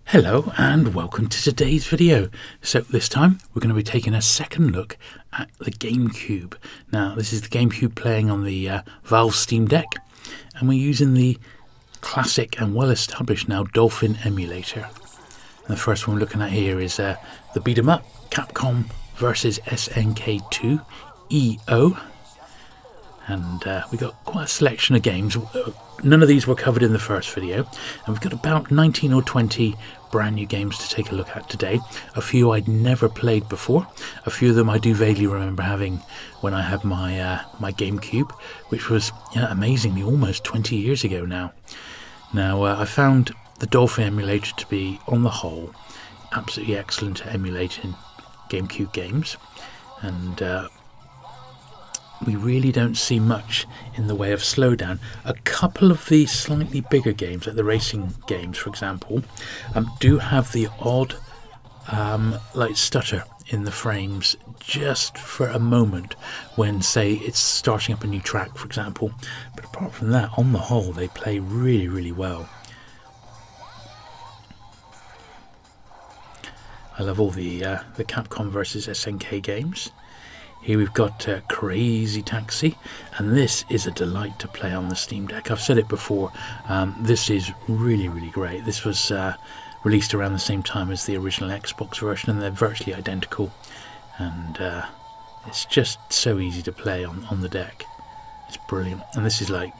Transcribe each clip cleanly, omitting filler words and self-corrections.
Hello and welcome to today's video. So this time we're going to be taking a second look at the Gamecube. Now this is the Gamecube playing on the Valve Steam Deck, and we're using the classic and well established now Dolphin emulator. And the first one we're looking at here is the beat 'em up Capcom Vs SNK 2 EO. And we got quite a selection of games. None of these were covered in the first video, and we've got about 19 or 20 brand new games to take a look at today. A few I'd never played before. A few of them I do vaguely remember having when I had my my GameCube, which was amazingly almost 20 years ago now. Now I found the Dolphin emulator to be, on the whole, absolutely excellent at emulating GameCube games, and we really don't see much in the way of slowdown. A couple of the slightly bigger games, like the racing games for example, do have the odd like stutter in the frames just for a moment when, say, it's starting up a new track for example, but apart from that, on the whole, they play really well. I love all the Capcom Vs SNK games. Here we've got Crazy Taxi, and this is a delight to play on the Steam Deck. I've said it before, this is really great. This was released around the same time as the original Xbox version, and they're virtually identical, and it's just so easy to play on the deck. It's brilliant, and this is like,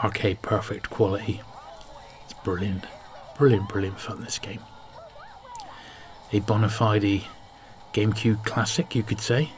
arcade perfect quality. It's brilliant fun, this game. A bona fide GameCube classic, you could say.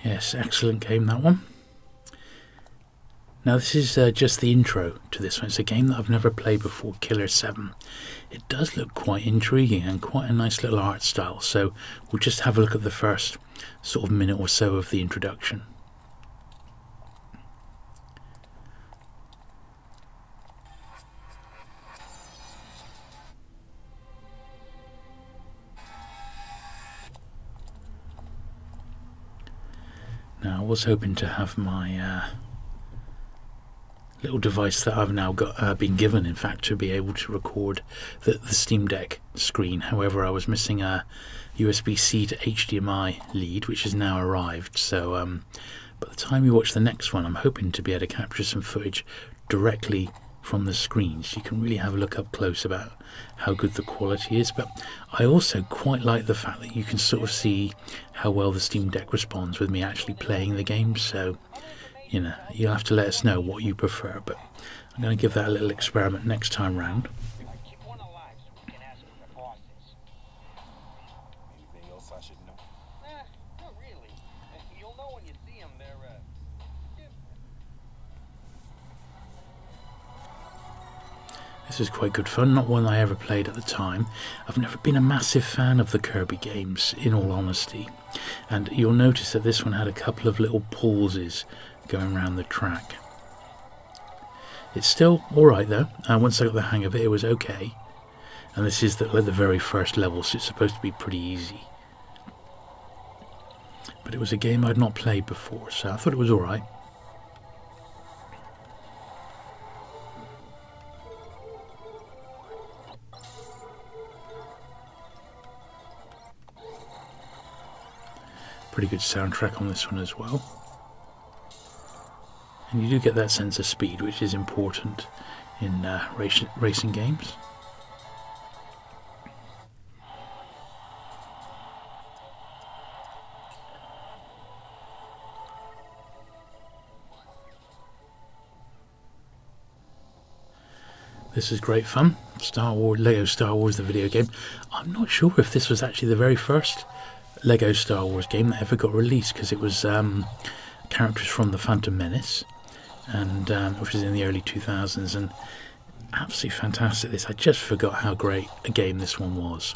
Yes, excellent game, that one. Now this is just the intro to this one. It's a game that I've never played before, Killer 7. It does look quite intriguing and quite a nice little art style, so we'll just have a look at the first sort of minute or so of the introduction. Now I was hoping to have my little device that I've now got been given, in fact, to be able to record the Steam Deck screen. However, I was missing a USB-C to HDMI lead, which has now arrived. So by the time you watch the next one, I'm hoping to be able to capture some footage directly from the screen, so you can really have a look up close about how good the quality is. But I also quite like the fact that you can sort of see how well the Steam Deck responds with me actually playing the game. So you'll have to let us know what you prefer, but I'm going to give that a little experiment next time round. This is quite good fun, not one I ever played at the time. I've never been a massive fan of the Kirby games, in all honesty. And you'll notice that this one had a couple of little pauses going around the track. It's still alright though. Once I got the hang of it, it was okay. And this is like the very first level, so it's supposed to be pretty easy. But it was a game I'd not played before, so I thought it was alright. Pretty good soundtrack on this one as well, and you do get that sense of speed, which is important in racing games. This is great fun. Lego Star Wars, the video game. I'm not sure if this was actually the very first Lego Star Wars game that ever got released, because it was characters from the Phantom Menace, and which was in the early 2000s, and absolutely fantastic. This, I just forgot how great a game this one was.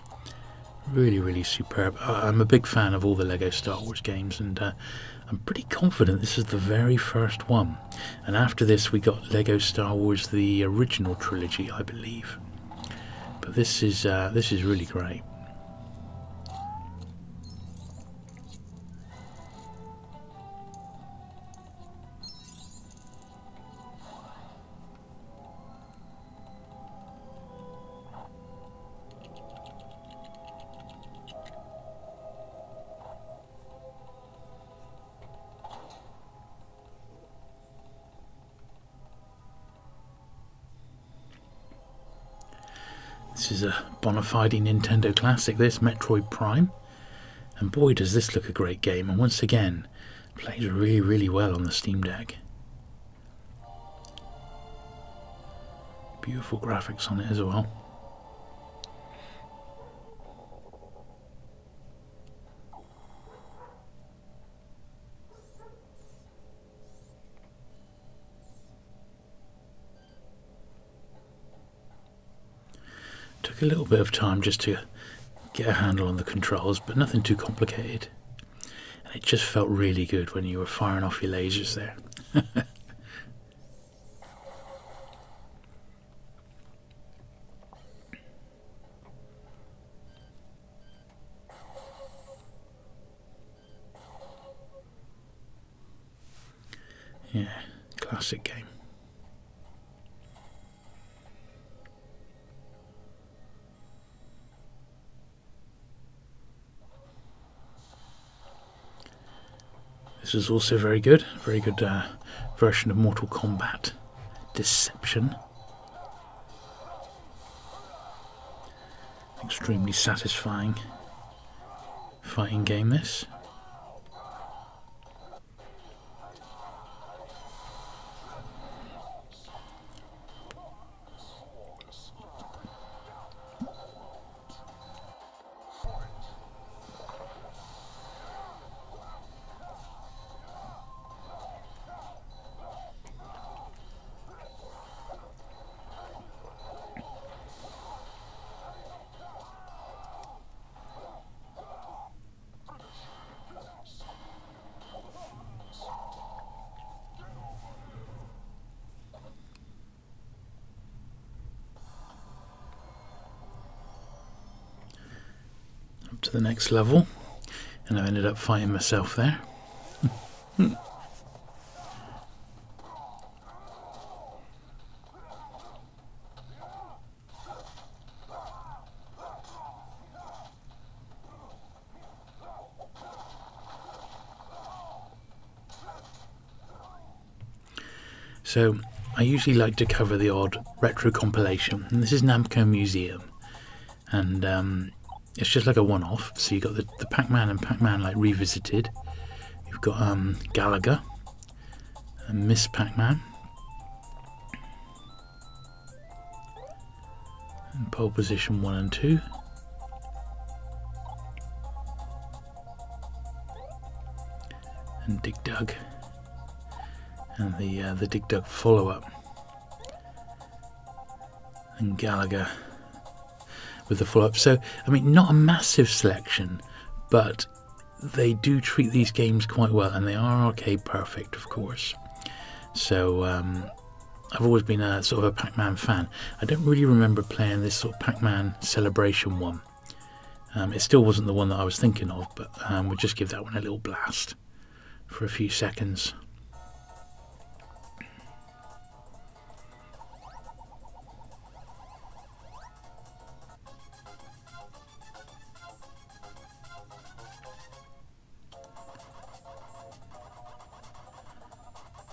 Really, really superb. I'm a big fan of all the Lego Star Wars games, and I'm pretty confident this is the very first one. And after this we got Lego Star Wars the original trilogy, I believe. But this is really great. This is a bona fide Nintendo classic, this, Metroid Prime. And boy does this look a great game, and once again, plays really, really well on the Steam Deck. Beautiful graphics on it as well. Took a little bit of time just to get a handle on the controls, but nothing too complicated. And it just felt really good when you were firing off your lasers there. Yeah, classic game. This is also very good version of Mortal Kombat Deception. Extremely satisfying fighting game, this. To the next level, and I ended up fighting myself there. So I usually like to cover the odd retro compilation, and this is Namco Museum, and it's just like a one-off. So you've got the Pac-Man and Pac-Man like revisited. You've got Galaga and Miss Pac-Man, and Pole Position 1 and 2. And Dig Dug, and the Dig Dug follow-up, and Galaga with the follow-up. So, I mean, not a massive selection, but they do treat these games quite well, and they are arcade perfect, of course. So, I've always been a sort of a Pac-Man fan. I don't really remember playing this sort of Pac-Man Celebration one. It still wasn't the one that I was thinking of, but we'll just give that one a little blast for a few seconds.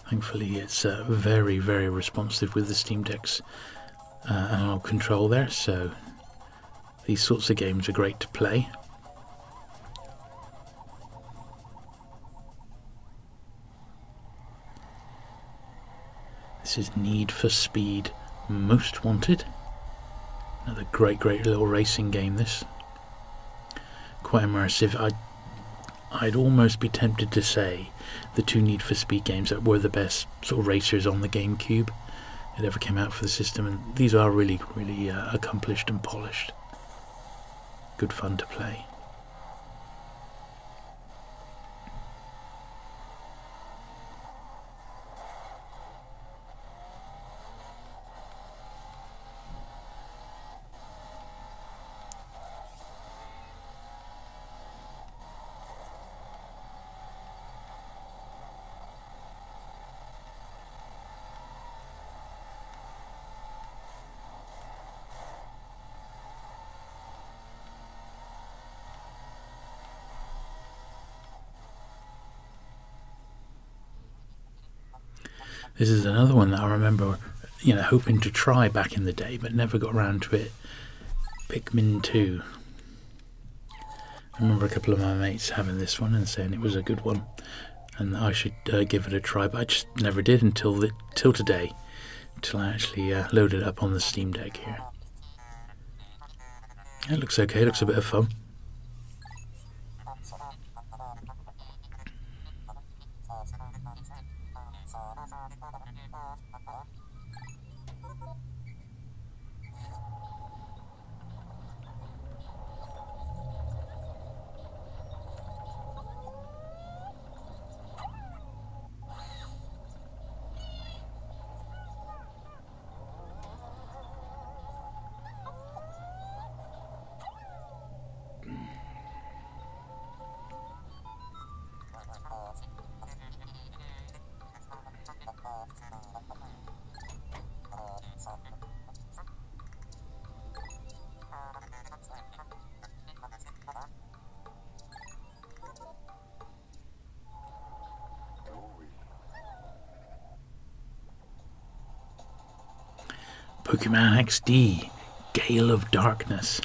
Thankfully it's very, very responsive with the Steam Deck's analog control there, so these sorts of games are great to play. This is Need for Speed Most Wanted. Another great little racing game, this. Quite immersive. I'd almost be tempted to say the two Need for Speed games that were the best sort of racers on the GameCube that ever came out for the system, and these are really, really accomplished and polished. Good fun to play. This is another one that I remember, you know, hoping to try back in the day, but never got around to it. Pikmin 2. I remember a couple of my mates having this one and saying it was a good one, and I should give it a try, but I just never did until today, until I actually loaded it up on the Steam Deck here. It looks okay. It looks a bit of fun. Pokemon XD, Gale of Darkness.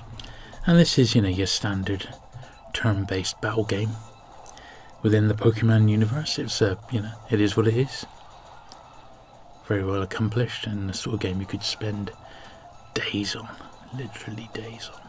And this is, you know, your standard turn-based battle game within the Pokemon universe. It's you know, it is what it is. Very well accomplished, and the sort of game you could spend days on, literally days on.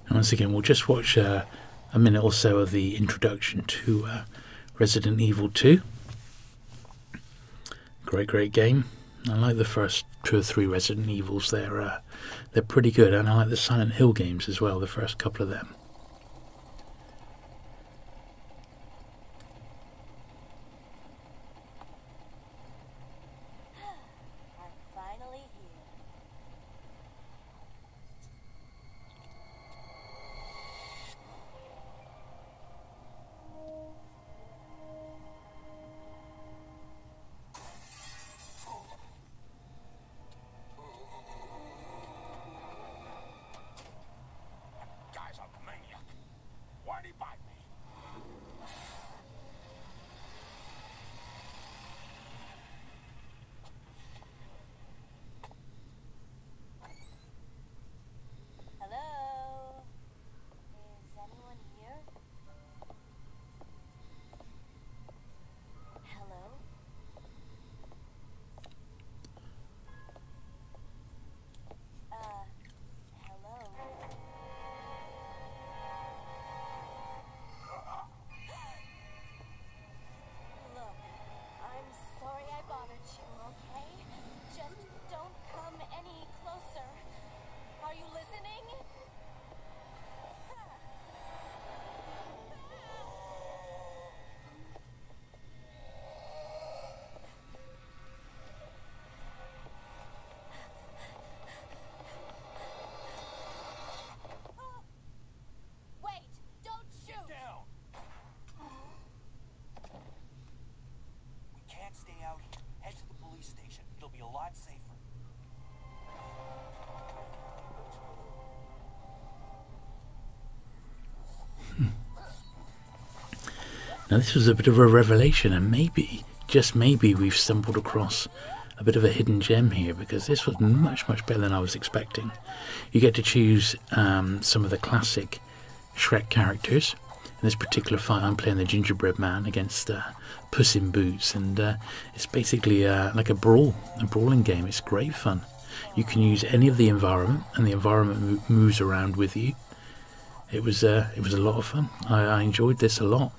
Once again, we'll just watch a minute or so of the introduction to Resident Evil 2. Great game. I like the first 2 or 3 Resident Evils. They're pretty good, and I like the Silent Hill games as well, the first couple of them. Guys are amazing. station. It'll be a lot safer. Now this was a bit of a revelation, and maybe, just maybe, we've stumbled across a bit of a hidden gem here, because this was much better than I was expecting. You get to choose some of the classic Shrek characters. In this particular fight I'm playing the gingerbread man against Puss in Boots, and it's basically like a brawling game. It's great fun. You can use any of the environment, and the environment moves around with you. It was a lot of fun. I enjoyed this a lot.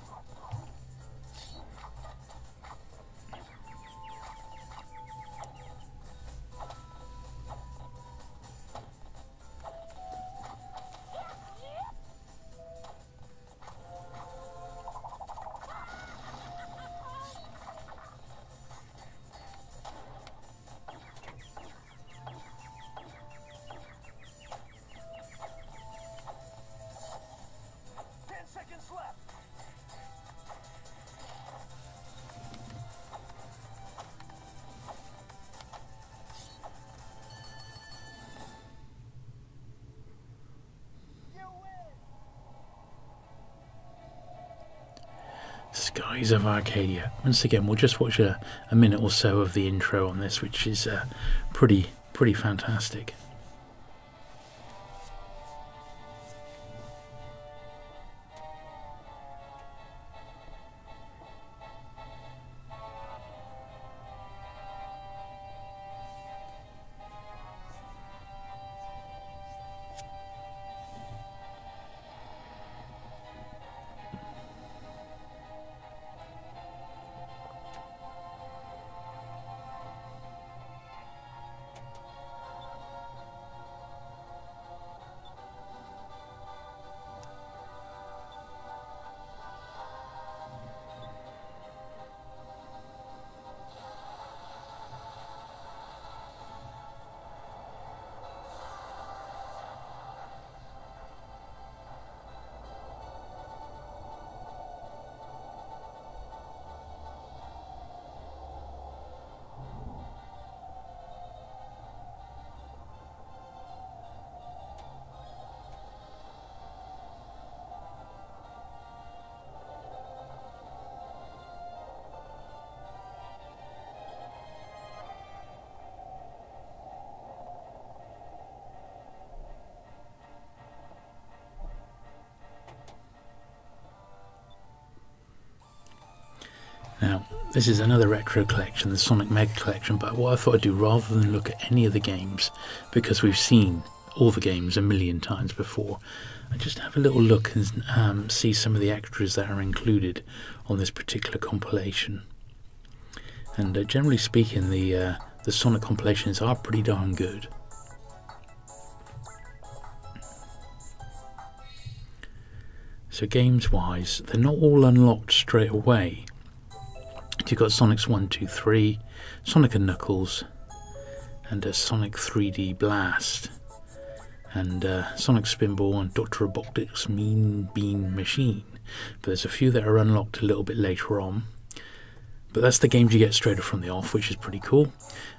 Skies of Arcadia. Once again, we'll just watch a minute or so of the intro on this, which is pretty fantastic. Now, this is another retro collection, the Sonic Mega Collection, but what I thought I'd do, rather than look at any of the games, because we've seen all the games a million times before, I just have a little look and see some of the extras that are included on this particular compilation. And generally speaking, the Sonic compilations are pretty darn good. So games-wise, they're not all unlocked straight away. You've got Sonic's 1, 2, 3, Sonic and Knuckles, and Sonic 3D Blast, and Sonic Spinball and Dr. Robotnik's Mean Bean Machine. But there's a few that are unlocked a little bit later on. But that's the games you get straight from the off, which is pretty cool.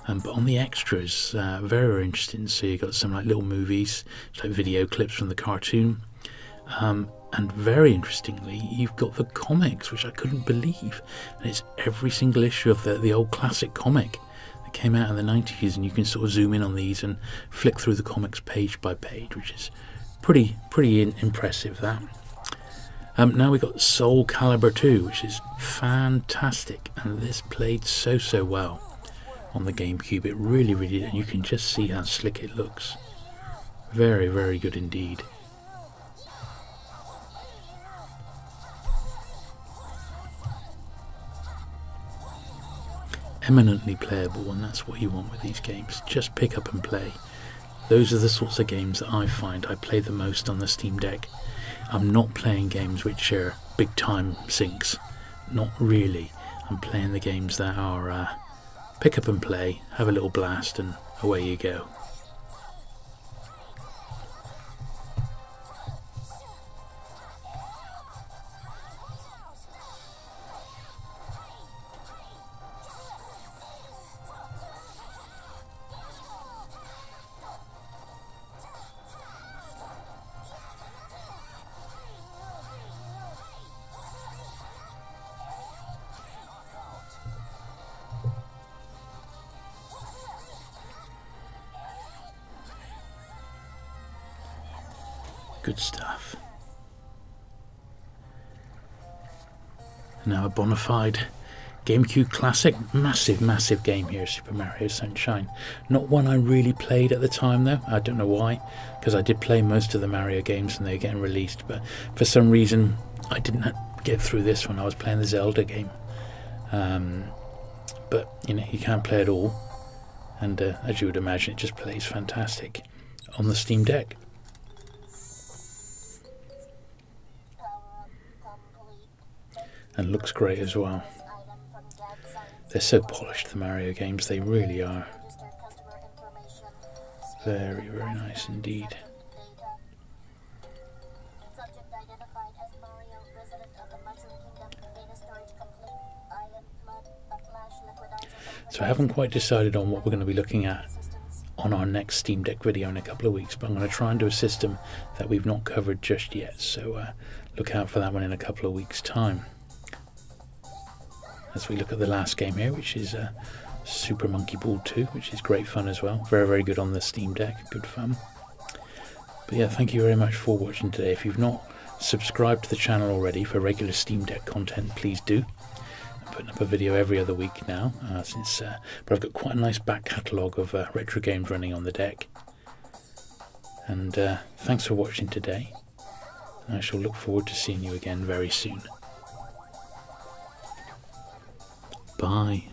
But on the extras, very interesting. So you've got some like little movies, like video clips from the cartoon. And very interestingly, you've got the comics, which I couldn't believe. And it's every single issue of the old classic comic that came out in the 90s, and you can sort of zoom in on these and flick through the comics page by page, which is pretty impressive, that. Now we've got Soul Calibur 2, which is fantastic, and this played so well on the GameCube. It really did, and you can just see how slick it looks. Very good indeed. Eminently playable, and that's what you want with these games. Just pick up and play. Those are the sorts of games that I find I play the most on the Steam Deck. I'm not playing games which are big time sinks. Not really. I'm playing the games that are pick up and play, have a little blast, and away you go. Good stuff. Now a bona fide GameCube classic. Massive game here, Super Mario Sunshine. Not one I really played at the time though. I don't know why, because I did play most of the Mario games and they were getting released, but for some reason I didn't get through this one. I was playing the Zelda game. But you know, you can't play it all, and as you would imagine, it just plays fantastic on the Steam Deck. And looks great as well. They're so polished, the Mario games, they really are. Very nice indeed. So I haven't quite decided on what we're going to be looking at on our next Steam Deck video in a couple of weeks, but I'm going to try and do a system that we've not covered just yet, so look out for that one in a couple of weeks' time. As we look at the last game here, which is Super Monkey Ball 2, which is great fun as well. Very good on the Steam Deck, good fun. But yeah, thank you very much for watching today. If you've not subscribed to the channel already for regular Steam Deck content, please do. I'm putting up a video every other week now, but I've got quite a nice back catalogue of retro games running on the deck. And thanks for watching today. I shall look forward to seeing you again very soon. Bye.